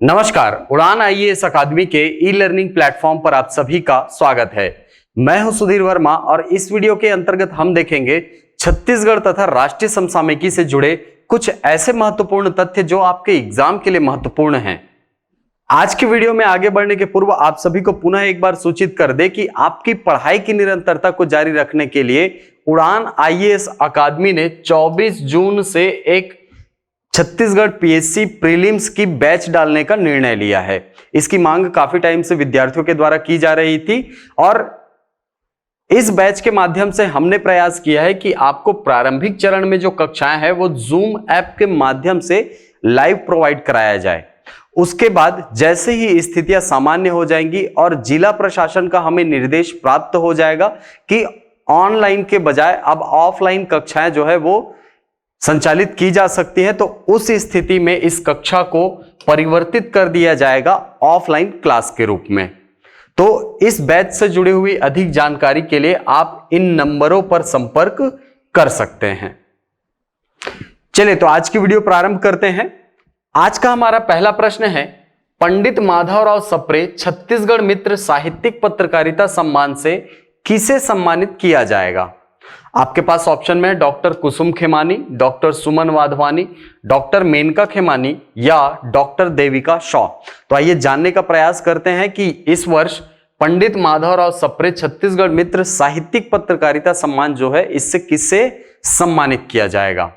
नमस्कार, उड़ान आईएएस अकादमी के ई लर्निंग प्लेटफॉर्म पर आप सभी का स्वागत है। मैं हूं सुधीर वर्मा और इस वीडियो के अंतर्गत हम देखेंगे छत्तीसगढ़ तथा राष्ट्रीय समसामयिकी से जुड़े कुछ ऐसे महत्वपूर्ण तथ्य जो आपके एग्जाम के लिए महत्वपूर्ण हैं। आज की वीडियो में आगे बढ़ने के पूर्व आप सभी को पुनः एक बार सूचित कर दे कि आपकी पढ़ाई की निरंतरता को जारी रखने के लिए उड़ान आईएएस अकादमी ने 24 जून से एक छत्तीसगढ़ पीएससी प्रीलिम्स की बैच डालने का निर्णय लिया है। इसकी मांग काफी टाइम से विद्यार्थियों के द्वारा की जा रही थी और इस बैच के माध्यम से हमने प्रयास किया है कि आपको प्रारंभिक चरण में जो कक्षाएं हैं वो जूम ऐप के माध्यम से लाइव प्रोवाइड कराया जाए। उसके बाद जैसे ही स्थितियां सामान्य हो जाएंगी और जिला प्रशासन का हमें निर्देश प्राप्त हो जाएगा कि ऑनलाइन के बजाय अब ऑफलाइन कक्षाएं जो है वो संचालित की जा सकती है, तो उस स्थिति में इस कक्षा को परिवर्तित कर दिया जाएगा ऑफलाइन क्लास के रूप में। तो इस बैच से जुड़ी हुई अधिक जानकारी के लिए आप इन नंबरों पर संपर्क कर सकते हैं। चलिए तो आज की वीडियो प्रारंभ करते हैं। आज का हमारा पहला प्रश्न है, पंडित माधवराव सप्रे छत्तीसगढ़ मित्र साहित्यिक पत्रकारिता सम्मान से किसे सम्मानित किया जाएगा? आपके पास ऑप्शन में डॉक्टर कुसुम खेमानी, डॉक्टर सुमन वाधवानी, डॉक्टर मेनका खेमानी या डॉक्टर देविका शॉ। तो आइए जानने का प्रयास करते हैं कि इस वर्ष पंडित माधवराव सप्रे छत्तीसगढ़ मित्र साहित्यिक पत्रकारिता सम्मान जो है इससे किससे सम्मानित किया जाएगा।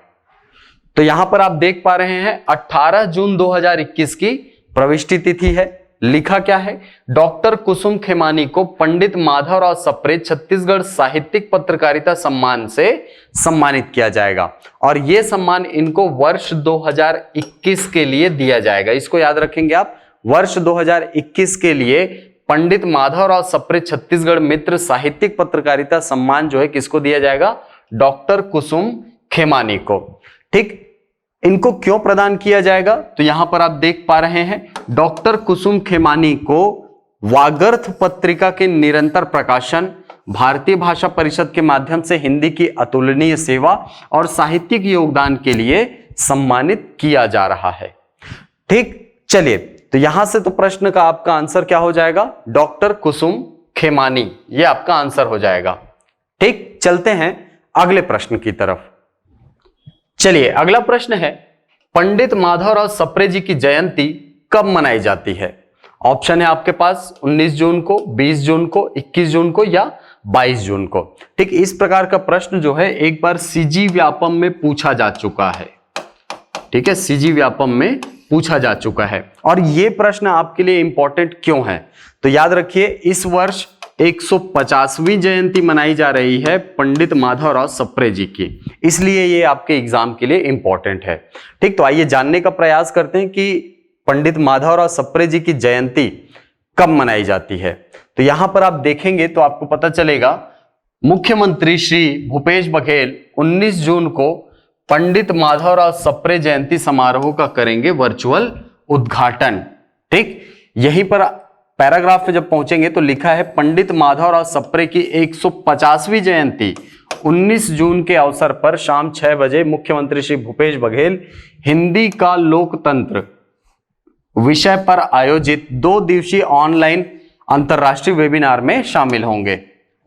तो यहां पर आप देख पा रहे हैं 18 जून 2021 की प्रविष्टि तिथि है। लिखा क्या है? डॉक्टर कुसुम खेमानी को पंडित माधवराव सप्रे छत्तीसगढ़ साहित्यिक पत्रकारिता सम्मान से सम्मानित किया जाएगा और यह सम्मान इनको वर्ष 2021 के लिए दिया जाएगा। इसको याद रखेंगे आप, वर्ष 2021 के लिए पंडित माधवराव सप्रे छत्तीसगढ़ मित्र साहित्यिक पत्रकारिता सम्मान जो है किसको दिया जाएगा? डॉक्टर कुसुम खेमानी को। ठीक, इनको क्यों प्रदान किया जाएगा? तो यहां पर आप देख पा रहे हैं डॉक्टर कुसुम खेमानी को वागर्थ पत्रिका के निरंतर प्रकाशन, भारतीय भाषा परिषद के माध्यम से हिंदी की अतुलनीय सेवा और साहित्यिक योगदान के लिए सम्मानित किया जा रहा है। ठीक, चलिए तो यहां से तो प्रश्न का आपका आंसर क्या हो जाएगा? डॉक्टर कुसुम खेमानी, यह आपका आंसर हो जाएगा। ठीक, चलते हैं अगले प्रश्न की तरफ। चलिए अगला प्रश्न है, पंडित माधवराव सप्रे जी की जयंती कब मनाई जाती है? ऑप्शन है आपके पास 19 जून को, 20 जून को, 21 जून को या 22 जून को। ठीक, इस प्रकार का प्रश्न जो है एक बार सीजी व्यापम में पूछा जा चुका है। ठीक है, सीजी व्यापम में पूछा जा चुका है और यह प्रश्न आपके लिए इंपॉर्टेंट क्यों है? तो याद रखिए इस वर्ष 150वीं जयंती मनाई जा रही है पंडित माधवराव सप्रे जी की, इसलिए ये आपके एग्जाम के लिए इंपॉर्टेंट है। ठीक, तो आइए जानने का प्रयास करते हैं कि पंडित माधवराव सप्रे जी की जयंती कब मनाई जाती है। तो यहां पर आप देखेंगे तो आपको पता चलेगा मुख्यमंत्री श्री भूपेश बघेल 19 जून को पंडित माधवराव सप्रे जयंती समारोह का करेंगे वर्चुअल उद्घाटन। ठीक, यहीं पर पैराग्राफ पे जब पहुंचेंगे तो लिखा है पंडित माधवराव सप्रे की 150वीं जयंती 19 जून के अवसर पर शाम 6 बजे मुख्यमंत्री श्री भूपेश बघेल हिंदी का लोकतंत्र विषय पर आयोजित 2 दिवसीय ऑनलाइन अंतरराष्ट्रीय वेबिनार में शामिल होंगे।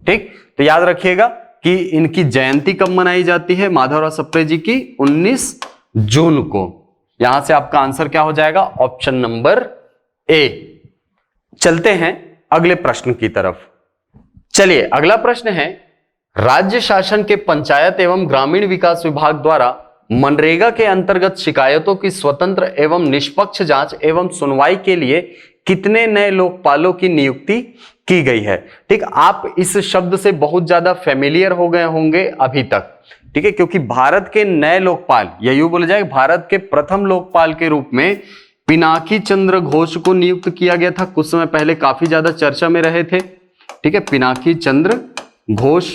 ठीक, तो याद रखिएगा कि इनकी जयंती कब मनाई जाती है माधवराव सप्रे जी की? 19 जून को। यहां से आपका आंसर क्या हो जाएगा? Option number A. चलते हैं अगले प्रश्न की तरफ। चलिए अगला प्रश्न है, राज्य शासन के पंचायत एवं ग्रामीण विकास विभाग द्वारा मनरेगा के अंतर्गत शिकायतों की स्वतंत्र एवं निष्पक्ष जांच एवं सुनवाई के लिए कितने नए लोकपालों की नियुक्ति की गई है? ठीक, आप इस शब्द से बहुत ज्यादा फेमिलियर हो गए होंगे अभी तक। ठीक है, क्योंकि भारत के नए लोकपाल, या यूं बोला जाए भारत के प्रथम लोकपाल के रूप में पिनाकी चंद्र घोष को नियुक्त किया गया था। कुछ समय पहले काफी ज्यादा चर्चा में रहे थे। ठीक है, पिनाकी चंद्र घोष,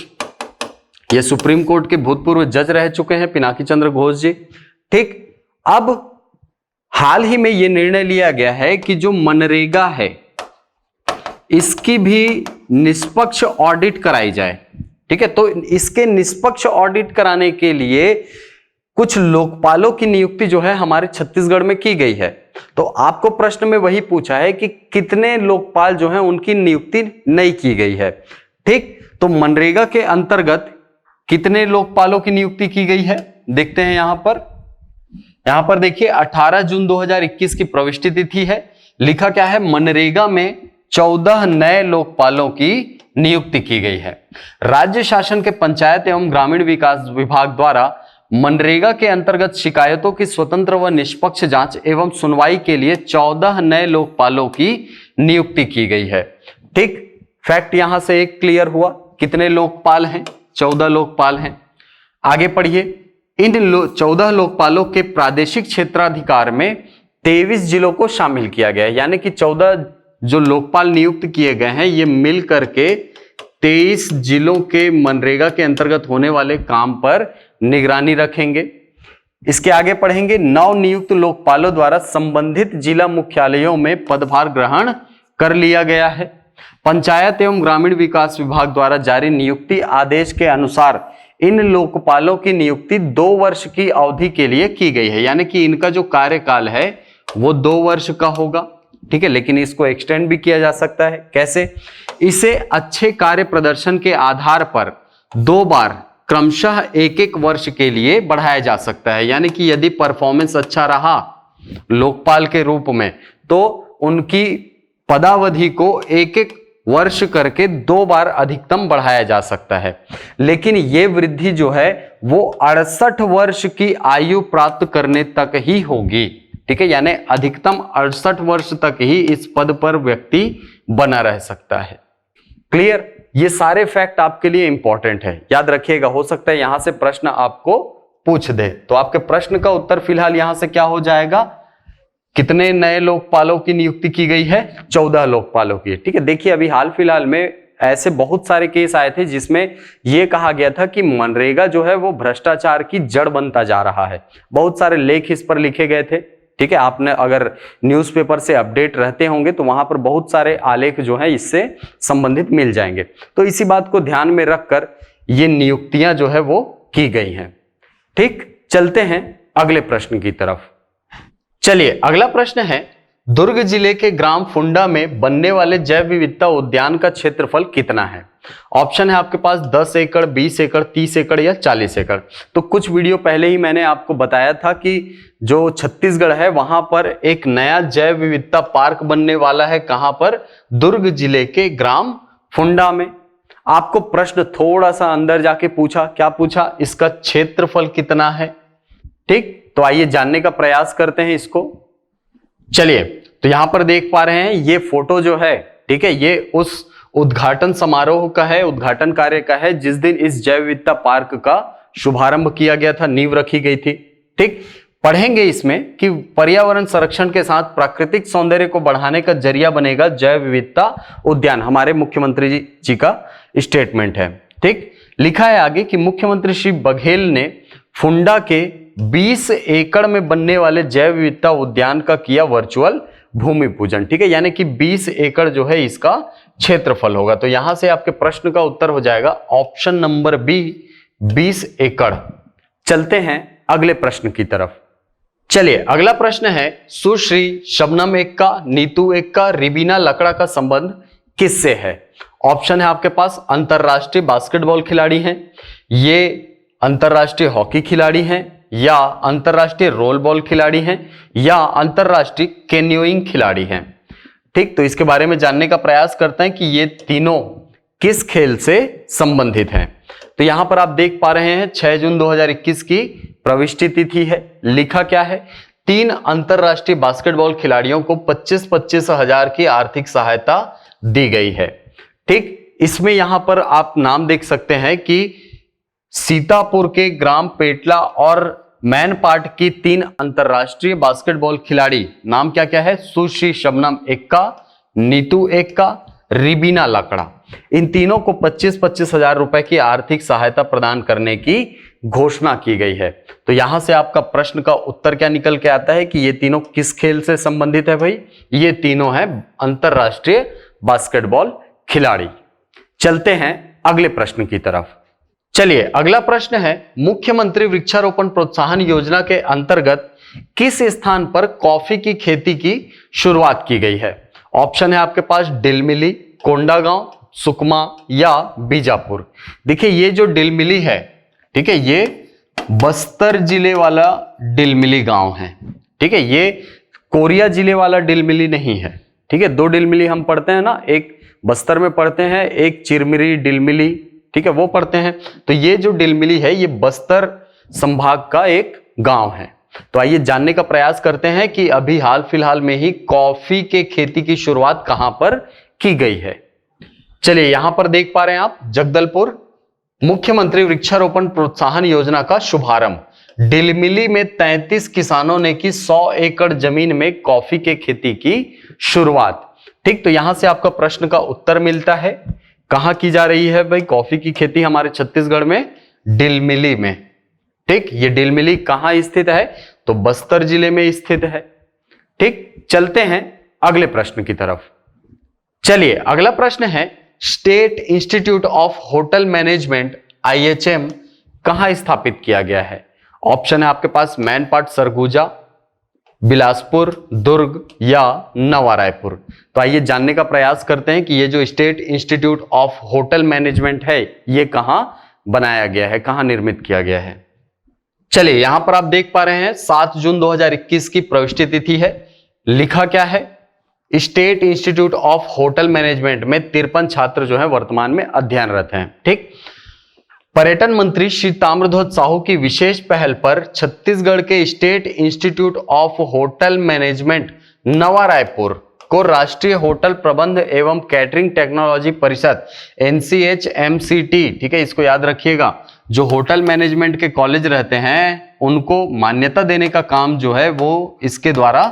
ये सुप्रीम कोर्ट के भूतपूर्व जज रह चुके हैं पिनाकी चंद्र घोष जी। ठीक, अब हाल ही में यह निर्णय लिया गया है कि जो मनरेगा है इसकी भी निष्पक्ष ऑडिट कराई जाए। ठीक है, तो इसके निष्पक्ष ऑडिट कराने के लिए कुछ लोकपालों की नियुक्ति जो है हमारे छत्तीसगढ़ में की गई है। तो आपको प्रश्न में वही पूछा है कि कितने लोकपाल जो हैं उनकी नियुक्ति नहीं की गई है। ठीक, तो मनरेगा के अंतर्गत कितने लोकपालों की नियुक्ति की गई है देखते हैं। यहां पर देखिए 18 जून 2021 की प्रविष्टि तिथि है। लिखा क्या है, मनरेगा में 14 नए लोकपालों की नियुक्ति की गई है। राज्य शासन के पंचायत एवं ग्रामीण विकास विभाग द्वारा मनरेगा के अंतर्गत शिकायतों की स्वतंत्र व निष्पक्ष जांच एवं सुनवाई के लिए 14 नए लोकपालों की नियुक्ति की गई है। ठीक, फैक्ट यहां से एक क्लियर हुआ, कितने लोकपाल हैं, 14 लोकपाल हैं। आगे पढ़िए, इन 14 लोकपालों के प्रादेशिक क्षेत्राधिकार में 23 जिलों को शामिल किया गया है। यानी कि 14 जो लोकपाल नियुक्त किए गए हैं ये मिल करके 23 जिलों के मनरेगा के अंतर्गत होने वाले काम पर निगरानी रखेंगे। इसके आगे पढ़ेंगे, नव नियुक्त लोकपालों द्वारा संबंधित जिला मुख्यालयों में पदभार ग्रहण कर लिया गया है। पंचायत एवं ग्रामीण विकास विभाग द्वारा जारी नियुक्ति आदेश के अनुसार इन लोकपालों की नियुक्ति 2 वर्ष की अवधि के लिए की गई है। यानी कि इनका जो कार्यकाल है वो 2 वर्ष का होगा। ठीक है, लेकिन इसको एक्सटेंड भी किया जा सकता है। कैसे? इसे अच्छे कार्य प्रदर्शन के आधार पर 2 बार क्रमशः 1-1 वर्ष के लिए बढ़ाया जा सकता है। यानी कि यदि परफॉर्मेंस अच्छा रहा लोकपाल के रूप में तो उनकी पदावधि को 1-1 वर्ष करके 2 बार अधिकतम बढ़ाया जा सकता है। लेकिन यह वृद्धि जो है वो 68 वर्ष की आयु प्राप्त करने तक ही होगी। ठीक है, यानी अधिकतम 68 वर्ष तक ही इस पद पर व्यक्ति बना रह सकता है। क्लियर? ये सारे फैक्ट आपके लिए इंपॉर्टेंट है, याद रखिएगा। हो सकता है यहां से प्रश्न आपको पूछ दे, तो आपके प्रश्न का उत्तर फिलहाल यहां से क्या हो जाएगा, कितने नए लोकपालों की नियुक्ति की गई है? 14 लोकपालों की। ठीक है, देखिए अभी हाल फिलहाल में ऐसे बहुत सारे केस आए थे जिसमें यह कहा गया था कि मनरेगा जो है वो भ्रष्टाचार की जड़ बनता जा रहा है। बहुत सारे लेख इस पर लिखे गए थे। ठीक है, आपने अगर न्यूज़पेपर से अपडेट रहते होंगे तो वहां पर बहुत सारे आलेख जो है इससे संबंधित मिल जाएंगे। तो इसी बात को ध्यान में रखकर ये नियुक्तियां जो है वो की गई हैं। ठीक, चलते हैं अगले प्रश्न की तरफ। चलिए, अगला प्रश्न है, दुर्ग जिले के ग्राम फुंडा में बनने वाले जैव विविधता उद्यान का क्षेत्रफल कितना है? ऑप्शन है आपके पास 10 एकड़, 20 एकड़, 30 एकड़ या 40 एकड़। तो कुछ वीडियो पहले ही मैंने आपको बताया था कि जो छत्तीसगढ़ है वहां पर एक नया जैव विविधता पार्क बनने वाला है। कहां पर? दुर्ग जिले के ग्राम फुंडा में। आपको प्रश्न थोड़ा सा अंदर जाके पूछा, क्या पूछा? इसका क्षेत्रफल कितना है। ठीक, तो आइए जानने का प्रयास करते हैं इसको। चलिए, तो यहां पर देख पा रहे हैं ये फोटो जो है, ठीक है, ये उस उद्घाटन समारोह का है, उद्घाटन कार्य का है जिस दिन इस जैव विविधता पार्क का शुभारंभ किया गया था, नींव रखी गई थी। ठीक, पढ़ेंगे इसमें कि पर्यावरण संरक्षण के साथ प्राकृतिक सौंदर्य को बढ़ाने का जरिया बनेगा जैव विविधता उद्यान। हमारे मुख्यमंत्री जी का स्टेटमेंट है। ठीक, लिखा है आगे कि मुख्यमंत्री श्री बघेल ने फुंडा के 20 एकड़ में बनने वाले जैव विविधता उद्यान का किया वर्चुअल भूमि पूजन। ठीक है, यानी कि 20 एकड़ जो है इसका क्षेत्रफल होगा। तो यहां से आपके प्रश्न का उत्तर हो जाएगा ऑप्शन नंबर बी, 20 एकड़। चलते हैं अगले प्रश्न की तरफ। चलिए, अगला प्रश्न है, सुश्री शबनम एक्का, नीतू एक्का, रिबीना लकड़ा का संबंध किससे है? ऑप्शन है आपके पास, अंतरराष्ट्रीय बास्केटबॉल खिलाड़ी हैं, ये अंतरराष्ट्रीय हॉकी खिलाड़ी हैं, या अंतरराष्ट्रीय रोल बॉल खिलाड़ी हैं, या अंतरराष्ट्रीय कैन्योइंग खिलाड़ी हैं। ठीक, तो इसके बारे में जानने का प्रयास करते हैं कि ये तीनों किस खेल से संबंधित हैं। तो यहां पर आप देख पा रहे हैं 6 जून 2021 की प्रविष्टि तिथि है। लिखा क्या है? 3 अंतरराष्ट्रीय बास्केटबॉल खिलाड़ियों को 25-25 हजार की आर्थिक सहायता दी गई है। ठीक, इसमें यहां पर आप नाम देख सकते हैं कि सीतापुर के ग्राम पेटला और मैनपाट की 3 अंतरराष्ट्रीय बास्केटबॉल खिलाड़ी, नाम क्या क्या है? सुश्री शबनम एक्का, नीतू एक्का, रिबीना लकड़ा। इन तीनों को 25-25 हजार रुपए की आर्थिक सहायता प्रदान करने की घोषणा की गई है। तो यहां से आपका प्रश्न का उत्तर क्या निकल के आता है कि ये तीनों किस खेल से संबंधित है भाई? ये तीनों हैं अंतरराष्ट्रीय बास्केटबॉल खिलाड़ी। चलते हैं अगले प्रश्न की तरफ। चलिए अगला प्रश्न है, मुख्यमंत्री वृक्षारोपण प्रोत्साहन योजना के अंतर्गत किस स्थान पर कॉफी की खेती की शुरुआत की गई है? ऑप्शन है आपके पास डिलमिली, कोंडागांव, सुकमा या बीजापुर। देखिए ये जो डिलमिली है, ठीक है, ये बस्तर जिले वाला डिलमिली गांव है। ठीक है, ये कोरिया जिले वाला डिलमिली नहीं है। ठीक है, दो डिलमिली हम पढ़ते हैं ना, एक बस्तर में पढ़ते हैं, एक चिरमिरी डिलमिली, ठीक है, वो पढ़ते हैं। तो ये जो डिलमिली है ये बस्तर संभाग का एक गांव है। तो आइए जानने का प्रयास करते हैं कि अभी हाल फिलहाल में ही कॉफी के खेती की शुरुआत कहां पर की गई है। चलिए यहां पर देख पा रहे हैं आप, जगदलपुर, मुख्यमंत्री वृक्षारोपण प्रोत्साहन योजना का शुभारंभ। डिलमिली में 33 किसानों ने की 100 एकड़ जमीन में कॉफी के खेती की शुरुआत। ठीक, तो यहां से आपका प्रश्न का उत्तर मिलता है। कहां की जा रही है भाई कॉफी की खेती? हमारे छत्तीसगढ़ में डिलमिली में। ठीक, ये डिलमिली कहां स्थित है? तो बस्तर जिले में स्थित है। ठीक, चलते हैं अगले प्रश्न की तरफ। चलिए अगला प्रश्न है, state institute of hotel management IHM कहां स्थापित किया गया है? ऑप्शन है आपके पास मैनपाट, सरगुजा, बिलासपुर, दुर्ग या नवा रायपुर। तो आइए जानने का प्रयास करते हैं कि ये जो state institute of hotel management है ये कहां बनाया गया है, कहां निर्मित किया गया है। चलिए यहां पर आप देख पा रहे हैं 7 जून 2021 की प्रविष्टि तिथि है। लिखा क्या है? State institute of hotel management में 53 छात्र जो है वर्तमान में अध्ययनरत हैं। ठीक, पर्यटन मंत्री श्री ताम्रध्वज साहू की विशेष पहल पर छत्तीसगढ़ के state institute of hotel management नवा रायपुर को राष्ट्रीय होटल प्रबंध एवं कैटरिंग टेक्नोलॉजी परिषद NCHMCT, ठीक है, इसको याद रखिएगा, जो होटल मैनेजमेंट के कॉलेज रहते हैं उनको मान्यता देने का काम जो है वो इसके द्वारा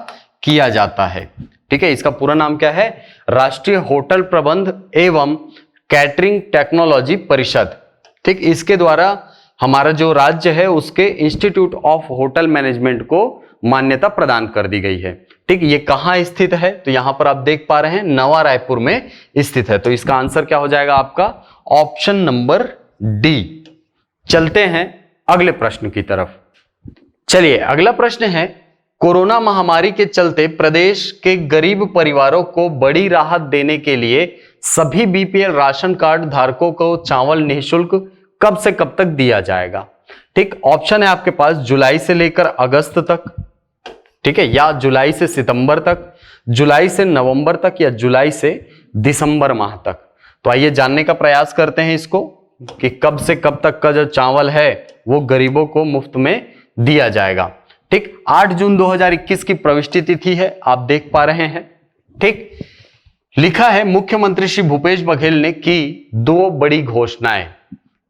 किया जाता है। ठीक है, इसका पूरा नाम क्या है? राष्ट्रीय होटल प्रबंध एवं कैटरिंग टेक्नोलॉजी परिषद। ठीक, इसके द्वारा हमारा जो राज्य है उसके इंस्टीट्यूट ऑफ होटल मैनेजमेंट को मान्यता प्रदान कर दी गई है। ठीक, ये कहां स्थित है? तो यहां पर आप देख पा रहे हैं नवा रायपुर में स्थित है। तो इसका आंसर क्या हो जाएगा आपका? Option number D. चलते हैं अगले प्रश्न की तरफ। चलिए अगला प्रश्न है, कोरोना महामारी के चलते प्रदेश के गरीब परिवारों को बड़ी राहत देने के लिए सभी BPL राशन कार्ड धारकों को चावल निःशुल्क कब से कब तक दिया जाएगा? ठीक, ऑप्शन है आपके पास जुलाई से लेकर अगस्त तक, ठीक है, या जुलाई से सितंबर तक, जुलाई से नवंबर तक, या जुलाई से दिसंबर माह तक। तो आइए जानने का प्रयास करते हैं इसको कि कब से कब तक का जो चावल है वो गरीबों को मुफ्त में दिया जाएगा। ठीक, 8 जून 2021 की प्रविष्टि तिथि है, आप देख पा रहे हैं। ठीक, लिखा है मुख्यमंत्री श्री भूपेश बघेल ने की 2 बड़ी घोषणाएं।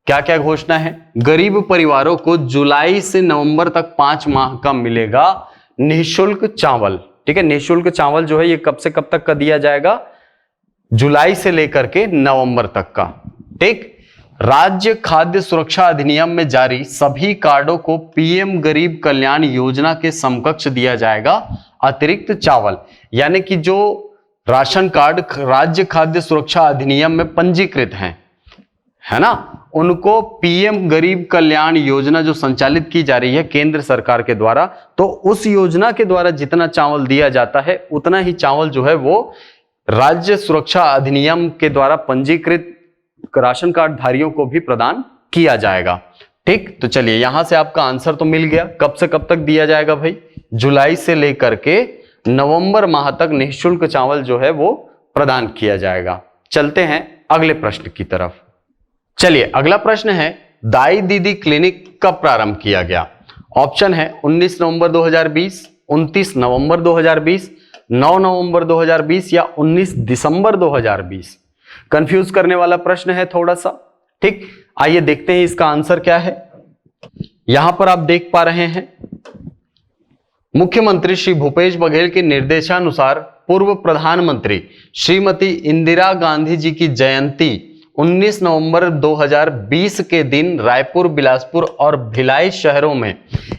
क्या क्या घोषणा है? गरीब परिवारों को जुलाई से नवंबर तक 5 माह का मिलेगा निःशुल्क चावल। ठीक है, निःशुल्क चावल जो है ये कब से कब तक का दिया जाएगा? जुलाई से लेकर के नवंबर तक का। ठीक, राज्य खाद्य सुरक्षा अधिनियम में जारी सभी कार्डों को PM गरीब कल्याण योजना के समकक्ष दिया जाएगा अतिरिक्त चावल। यानी कि जो राशन कार्ड राज्य खाद्य सुरक्षा अधिनियम में पंजीकृत हैं, है ना, उनको PM गरीब कल्याण योजना जो संचालित की जा रही है केंद्र सरकार के द्वारा, तो उस योजना के द्वारा जितना चावल दिया जाता है उतना ही चावल जो है वो राज्य सुरक्षा अधिनियम के द्वारा पंजीकृत राशन कार्ड धारियों को भी प्रदान किया जाएगा। ठीक, तो चलिए यहां से आपका आंसर तो मिल गया। कब से कब तक दिया जाएगा भाई? जुलाई से लेकर के नवंबर माह तक निःशुल्क चावल जो है वो प्रदान किया जाएगा। चलते हैं अगले प्रश्न की तरफ। चलिए अगला प्रश्न है, दाई दीदी क्लिनिक कब प्रारंभ किया गया? ऑप्शन है 19 नवंबर 2020, 29 नवंबर 2020, 9 नवंबर 2020 या 19 दिसंबर 2020। कंफ्यूज करने वाला प्रश्न है थोड़ा सा। ठीक, आइए देखते हैं इसका आंसर क्या है। यहां पर आप देख पा रहे हैं मुख्यमंत्री श्री भूपेश बघेल के निर्देशानुसार पूर्व प्रधानमंत्री श्रीमती इंदिरा गांधी जी की जयंती 19 नवंबर 2020 के दिन रायपुर, बिलासपुर और भिलाई शहरों में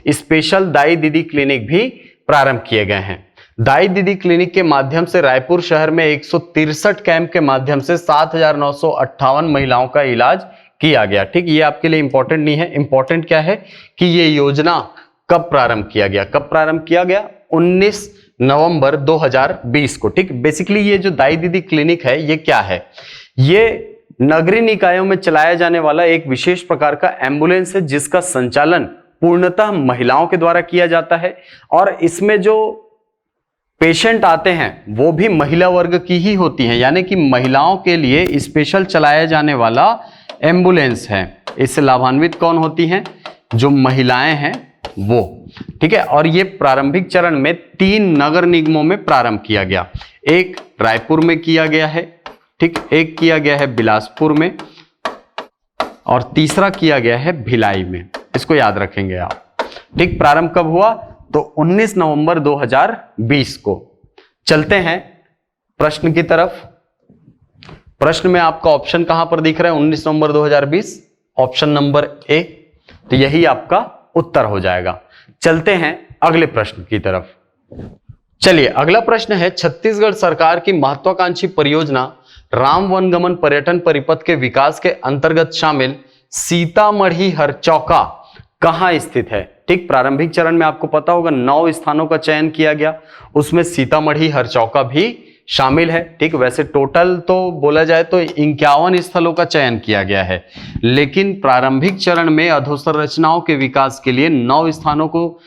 स्पेशल दाई दीदी क्लिनिक भी प्रारंभ किए गए हैं। दाई दीदी क्लिनिक के माध्यम से रायपुर शहर में 163 कैंप के माध्यम से 7,958 महिलाओं का इलाज किया गया। ठीक, ये आपके लिए इंपॉर्टेंट नहीं है। इंपॉर्टेंट क्या है कि ये योजना कब प्रारंभ किया गया। कब प्रारंभ किया गया? 19 नवंबर 2020 को। ठीक, बेसिकली ये जो दाई दीदी क्लिनिक है ये क्या है? ये नगरीय निकायों में चलाया जाने वाला एक विशेष प्रकार का एम्बुलेंस है जिसका संचालन पूर्णतः महिलाओं के द्वारा किया जाता है और इसमें जो पेशेंट आते हैं वो भी महिला वर्ग की ही होती हैं, यानी कि महिलाओं के लिए स्पेशल चलाया जाने वाला एम्बुलेंस है। इससे लाभान्वित कौन होती हैं? जो महिलाएं हैं वो। ठीक है, और ये प्रारंभिक चरण में 3 नगर निगमों में प्रारंभ किया गया। एक रायपुर में किया गया है, ठीक, एक किया गया है बिलासपुर में और तीसरा किया गया है भिलाई में। इसको याद रखेंगे आप। ठीक, प्रारंभ कब हुआ? तो 19 नवंबर 2020 को। चलते हैं प्रश्न की तरफ। प्रश्न में आपका ऑप्शन कहां पर दिख रहा है? 19 नवंबर 2020, ऑप्शन नंबर ए। तो यही आपका उत्तर हो जाएगा। चलते हैं अगले प्रश्न की तरफ। चलिए, अगला प्रश्न है, छत्तीसगढ़ सरकार की महत्वाकांक्षी परियोजना राम वनगमन पर्यटन परिपथ के विकास के अंतर्गत शामिल सीतामढ़ी हरचौका कहां स्थित है? ठीक, प्रारंभिक चरण में आपको पता होगा 9 स्थानों का चयन किया गया, उसमें सीतामढ़ी हरचौका भी शामिल है। ठीक, वैसे टोटल तो बोला जाए तो 51 स्थलों का चयन किया गया है, लेकिन प्रारंभिक चरण में अधोसंरचनाओं के विकास के लिए 9 स्थानों को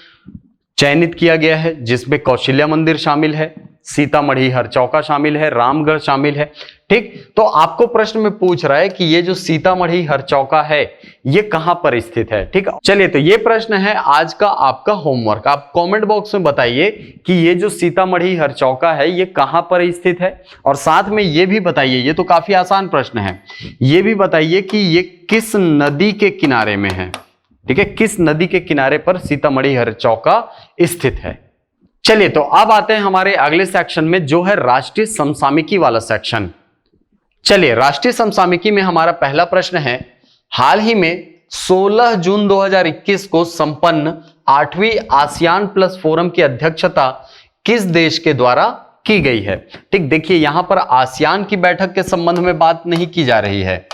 चयनित किया गया है, जिसमें कौशल्या मंदिर शामिल है, सीतामढ़ी हरचौका शामिल है, रामगढ़ शामिल है। ठीक, तो आपको प्रश्न में पूछ रहा है कि ये जो सीतामढ़ी हरचौका है ये कहां पर स्थित है। ठीक, चलिए, तो ये प्रश्न है आज का आपका होमवर्क। आप कमेंट बॉक्स में बताइए कि ये जो सीतामढ़ी हरचौका है ये कहां पर स्थित है, और साथ में ये भी बताइए, ये तो काफी आसान प्रश्न है, ये भी बताइए कि ये किस नदी के किनारे में है। ठीक है, किस नदी के किनारे पर सीतामढ़ी हरचौका स्थित है। चलिए, तो अब आते हैं हमारे अगले सेक्शन में, जो है राष्ट्रीय समसामयिकी वाला सेक्शन। चलिए, राष्ट्रीय समसामयिकी में हमारा पहला प्रश्न है, हाल ही में 16 जून 2021 को संपन्न 8वीं आसियान प्लस फोरम की अध्यक्षता किस देश के द्वारा की गई है। ठीक, देखिए यहां पर आसियान की बैठक के संबंध में बात नहीं की जा रही है।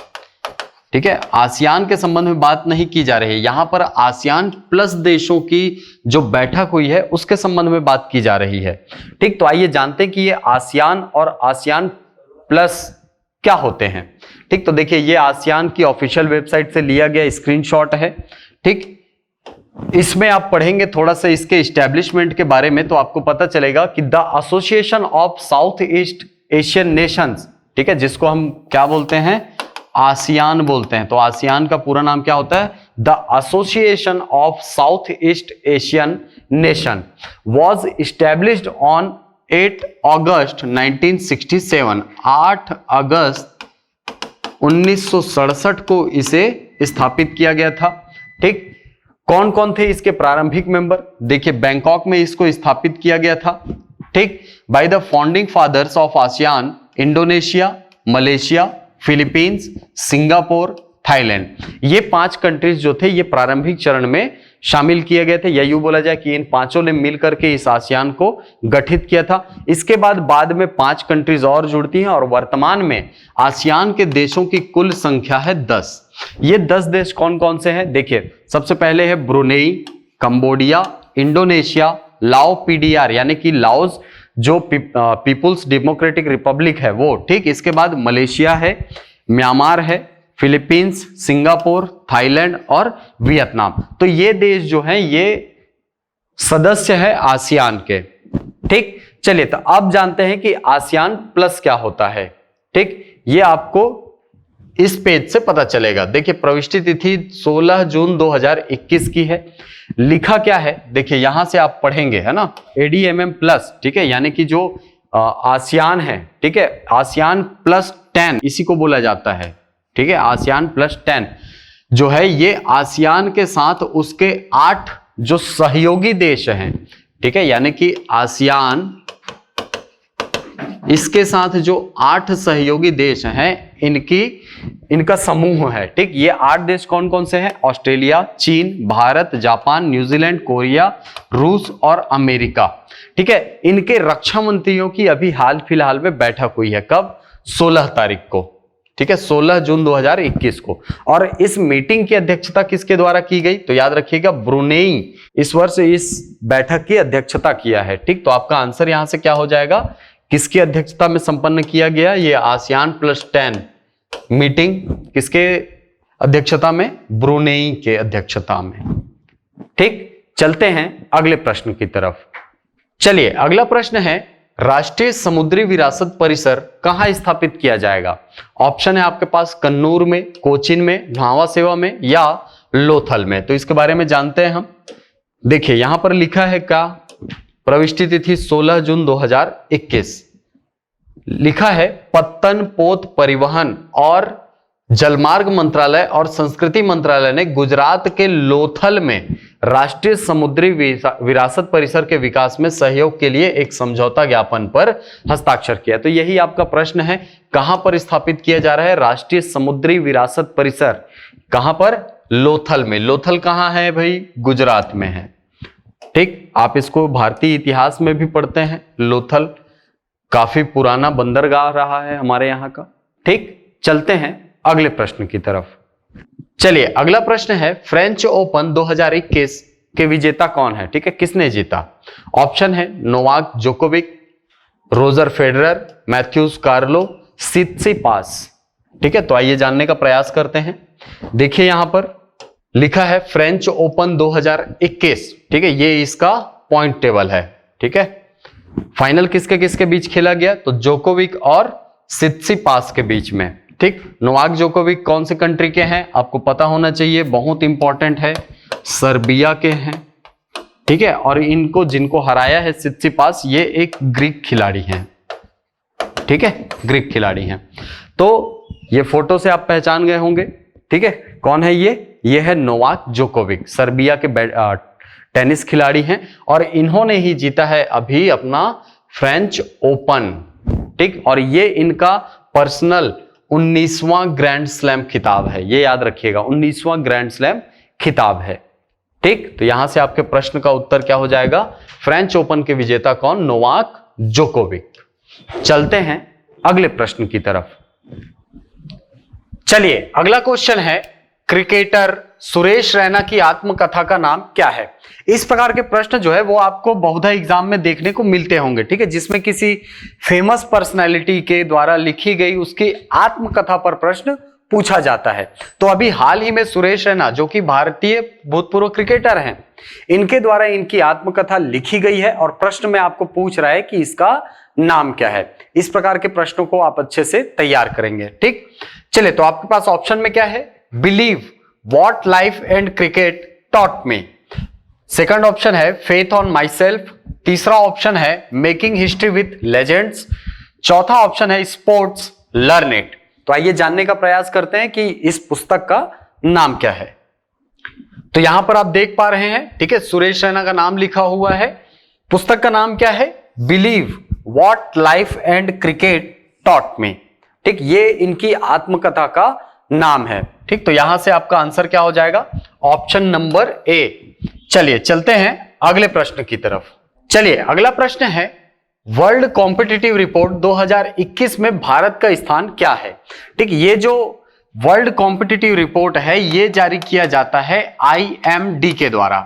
ठीक है, आसियान के संबंध में बात नहीं की जा रही है, यहां पर आसियान प्लस देशों की जो बैठक हुई है उसके संबंध में बात की जा रही है। ठीक, तो आइए जानते हैं कि ये आसियान और आसियान प्लस क्या होते हैं। ठीक, तो देखिए ये आसियान की ऑफिशियल वेबसाइट से लिया गया स्क्रीनशॉट है। ठीक, इसमें आप पढ़ेंगे थोड़ा सा इसके एस्टेब्लिशमेंट के बारे में, तो आपको पता चलेगा कि the association of south east Asian Nations, ठीक है, जिसको हम क्या बोलते हैं? आसियान बोलते हैं। तो आसियान का पूरा नाम क्या होता है? The association of south east Asian nation was established on 8 अगस्त 1967। 8 अगस्त 1967 को इसे स्थापित किया गया था। ठीक, कौन कौन थे इसके प्रारंभिक मेंबर? देखिए, बैंकॉक में इसको स्थापित किया गया था। ठीक, by the founding fathers of ASEAN, Indonesia, Malaysia, Philippines, Singapore, Thailand, ये 5 कंट्रीज जो थे ये प्रारंभिक चरण में शामिल किए गए थे, या यूं बोला जाए कि इन पांचों ने मिलकर के इस आसियान को गठित किया था। इसके बाद में 5 कंट्रीज और जुड़ती हैं और वर्तमान में आसियान के देशों की कुल संख्या है 10। ये 10 देश कौन कौन से हैं? देखिए, सबसे पहले है ब्रुनेई, कंबोडिया, इंडोनेशिया, लाओ पीडीआर यानी कि लाओस जो पीपुल्स डेमोक्रेटिक रिपब्लिक है वो। ठीक, इसके बाद मलेशिया है, म्यांमार है, फिलीपींस, सिंगापुर, थाईलैंड और वियतनाम। तो ये देश जो हैं ये सदस्य है आसियान के। ठीक, चलिए, तो अब जानते हैं कि आसियान प्लस क्या होता है। ठीक, ये आपको इस पेज से पता चलेगा। देखिए, प्रविष्टि तिथि 16 जून 2021 की है। लिखा क्या है? देखिए, यहां से आप पढ़ेंगे, है ना, ADMM प्लस। ठीक है, यानी कि जो आसियान है, ठीक है, आसियान प्लस 10 इसी को बोला जाता है। ठीक है, आसियान प्लस 10 जो है ये आसियान के साथ उसके 8 जो सहयोगी देश हैं। ठीक है, यानी कि आसियान इसके साथ जो 8 सहयोगी देश हैं इनका समूह है। ठीक, ये 8 देश कौन कौन से हैं? ऑस्ट्रेलिया, चीन, भारत, जापान, न्यूजीलैंड, कोरिया, रूस और अमेरिका। ठीक है, इनके रक्षा मंत्रियों की अभी हाल फिलहाल में बैठक हुई है। कब? 16 तारीख को। ठीक है, 16 जून 2021 को। और इस मीटिंग की अध्यक्षता किसके द्वारा की गई? तो याद रखिएगा ब्रुनेई इस वर्ष इस बैठक की अध्यक्षता किया है। ठीक, तो आपका आंसर यहां से क्या हो जाएगा? किसकी अध्यक्षता में संपन्न किया गया? ये ASEAN+10 मीटिंग किसके अध्यक्षता में? ब्रुनेई के अध्यक्षता में। ठीक, चलते हैं अगले प्रश्न की तरफ। चलिए, अगला प्रश्न है राष्ट्रीय समुद्री विरासत परिसर कहां स्थापित किया जाएगा? ऑप्शन है आपके पास कन्नूर में, कोचीन में, झावा सेवा में या लोथल में। तो इसके बारे में जानते हैं हम। देखिए यहां पर लिखा है क्या? प्रविष्टि तिथि 16 जून 2021। लिखा है पत्तन पोत परिवहन और जलमार्ग मंत्रालय और संस्कृति मंत्रालय ने गुजरात के लोथल में राष्ट्रीय समुद्री विरासत परिसर के विकास में सहयोग के लिए एक समझौता ज्ञापन पर हस्ताक्षर किया। तो यही आपका प्रश्न है, कहां पर स्थापित किया जा रहा है राष्ट्रीय समुद्री विरासत परिसर? कहां पर? लोथल में। लोथल कहां है भाई? गुजरात में है। ठीक, आप इसको भारतीय इतिहास में भी पढ़ते हैं। लोथल काफी पुराना बंदरगाह रहा है हमारे यहाँ का। ठीक, चलते हैं अगले प्रश्न की तरफ। चलिए, अगला प्रश्न है फ्रेंच ओपन 2021 के विजेता कौन है? ठीक है, किसने जीता? ऑप्शन है Novak Djokovic, Roger Federer, Matthews Carlo, Tsitsipas. ठीक है, तो आइए जानने का प्रयास करते हैं। देखिए यहां पर लिखा है फ्रेंच ओपन 2021। ठीक है, ये इसका पॉइंट टेबल है। ठीक है, फाइनल किसके किसके बीच खेला गया? तो जोकोविक और सित्सिपास के बीच में। ठीक, नोवाक जोकोविक कौन से कंट्री के हैं? आपको पता होना चाहिए, बहुत इंपॉर्टेंट है, सर्बिया के हैं। ठीक है, और इनको जिनको हराया है सित्सिपास, ये एक ग्रीक खिलाड़ी हैं। ठीक है, ग्रीक खिलाड़ी हैं। तो ये फोटो से आप पहचान गए होंगे। ठीक है, कौन है ये है नोवाक जोकोविक, सर्बिया के टेनिस खिलाड़ी हैं और इन्होंने ही जीता है अभी अपना फ्रेंच ओपन। ठीक, और ये इनका पर्सनल 19वां ग्रैंड स्लैम खिताब है। ये याद रखिएगा, 19वां ग्रैंड स्लैम खिताब है। ठीक, तो यहां से आपके प्रश्न का उत्तर क्या हो जाएगा? फ्रेंच ओपन के विजेता कौन? Novak Djokovic. चलते हैं अगले प्रश्न की तरफ। चलिए, अगला क्वेश्चन है क्रिकेटर सुरेश रैना की आत्मकथा का नाम क्या है? इस प्रकार के प्रश्न जो है वो आपको बहुधा एग्जाम में देखने को मिलते होंगे। ठीक है, जिसमें किसी फेमस पर्सनैलिटी के द्वारा लिखी गई उसकी आत्मकथा पर प्रश्न पूछा जाता है। तो अभी हाल ही में सुरेश रैना, जो कि भारतीय भूतपूर्व क्रिकेटर हैं, इनके द्वारा इनकी आत्मकथा लिखी गई है और प्रश्न में आपको पूछ रहा है कि इसका नाम क्या है। इस प्रकार के प्रश्नों को आप अच्छे से तैयार करेंगे। ठीक, चलिए, तो आपके पास ऑप्शन में क्या है? Believe What life and cricket taught me। Second option है फेथ ऑन माई सेल्फ। तीसरा ऑप्शन है मेकिंग हिस्ट्री विथ लेजेंड्स। चौथा ऑप्शन है स्पोर्ट्स लर्न इट। तो आइए जानने का प्रयास करते हैं कि इस पुस्तक का नाम क्या है। तो यहां पर आप देख पा रहे हैं, ठीक है, सुरेश रैना का नाम लिखा हुआ है। पुस्तक का नाम क्या है? Believe what life and cricket taught me. ठीक, ये इनकी आत्मकथा का नाम है। ठीक, तो यहां से आपका आंसर क्या हो जाएगा? Option number A. चलिए चलते हैं अगले प्रश्न की तरफ। चलिए, अगला प्रश्न है वर्ल्ड कॉम्पिटिटिव रिपोर्ट 2021 में भारत का स्थान क्या है? ठीक, ये जो वर्ल्ड कॉम्पिटिटिव रिपोर्ट है ये जारी किया जाता है IMD के द्वारा।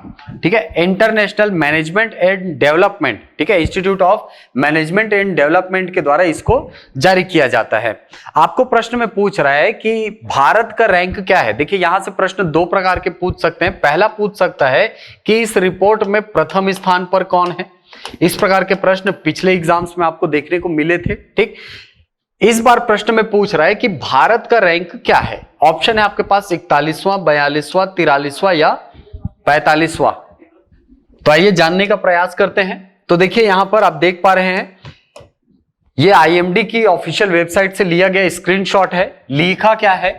ठीक है, इंटरनेशनल मैनेजमेंट एंड डेवलपमेंट, ठीक है, institute of management and development के द्वारा इसको जारी किया जाता है। आपको प्रश्न में पूछ रहा है कि भारत का रैंक क्या है। देखिए यहां से प्रश्न दो प्रकार के पूछ सकते हैं। पहला पूछ सकता है कि इस रिपोर्ट में प्रथम स्थान पर कौन है। इस प्रकार के प्रश्न पिछले एग्जाम्स में आपको देखने को मिले थे। ठीक, इस बार प्रश्न में पूछ रहा है कि भारत का रैंक क्या है। ऑप्शन है आपके पास 41वां, 42वां, 43वां या 45वां। तो आइए जानने का प्रयास करते हैं। तो देखिए यहां पर आप देख पा रहे हैं, ये IMD की ऑफिशियल वेबसाइट से लिया गया स्क्रीनशॉट है। लिखा क्या है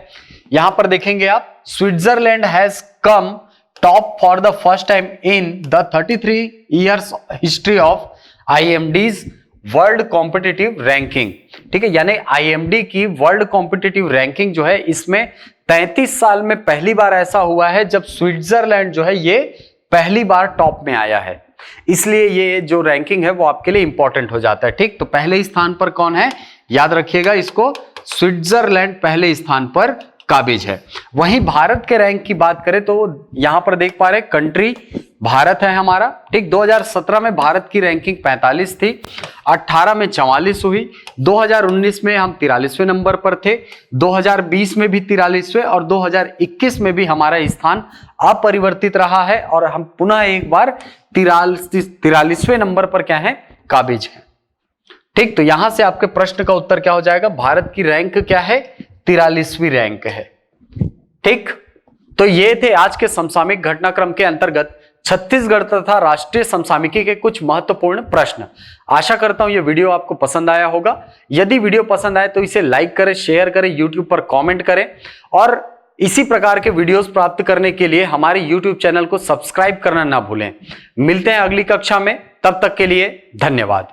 यहां पर देखेंगे आप, Switzerland has come top for the first time in the 33 years history of IMD's world competitive ranking. ठीक है, यानी IMD की वर्ल्ड कॉम्पिटिटिव रैंकिंग जो है इसमें 33 साल में पहली बार ऐसा हुआ है जब स्विट्जरलैंड जो है ये पहली बार टॉप में आया है। इसलिए ये जो रैंकिंग है वो आपके लिए इंपॉर्टेंट हो जाता है। ठीक, तो पहले स्थान पर कौन है? याद रखिएगा इसको, स्विट्जरलैंड पहले स्थान पर काबिज है। वहीं भारत के रैंक की बात करें तो यहां पर देख पा रहे कंट्री भारत है हमारा, ठीक। 2017 में भारत की रैंकिंग 45 थी, 18 में 44 हुई, 2019 में हम 43वें नंबर पर थे, 2020 में भी 43वें और 2021 में भी हमारा स्थान अपरिवर्तित रहा है और हम पुनः एक बार 43वें नंबर पर क्या है, काबिज है, ठीक। तो यहां से आपके प्रश्न का उत्तर क्या हो जाएगा, भारत की रैंक क्या है, 43वीं रैंक है, ठीक। तो ये थे आज के समसामयिक घटनाक्रम के अंतर्गत छत्तीसगढ़ तथा राष्ट्रीय समसामयिकी के कुछ महत्वपूर्ण प्रश्न। आशा करता हूं ये वीडियो आपको पसंद आया होगा। यदि वीडियो पसंद आए तो इसे लाइक करें, शेयर करें, यूट्यूब पर कमेंट करें और इसी प्रकार के वीडियोस प्राप्त करने के लिए हमारे यूट्यूब चैनल को सब्सक्राइब करना ना भूलें। मिलते हैं अगली कक्षा में, तब तक के लिए धन्यवाद।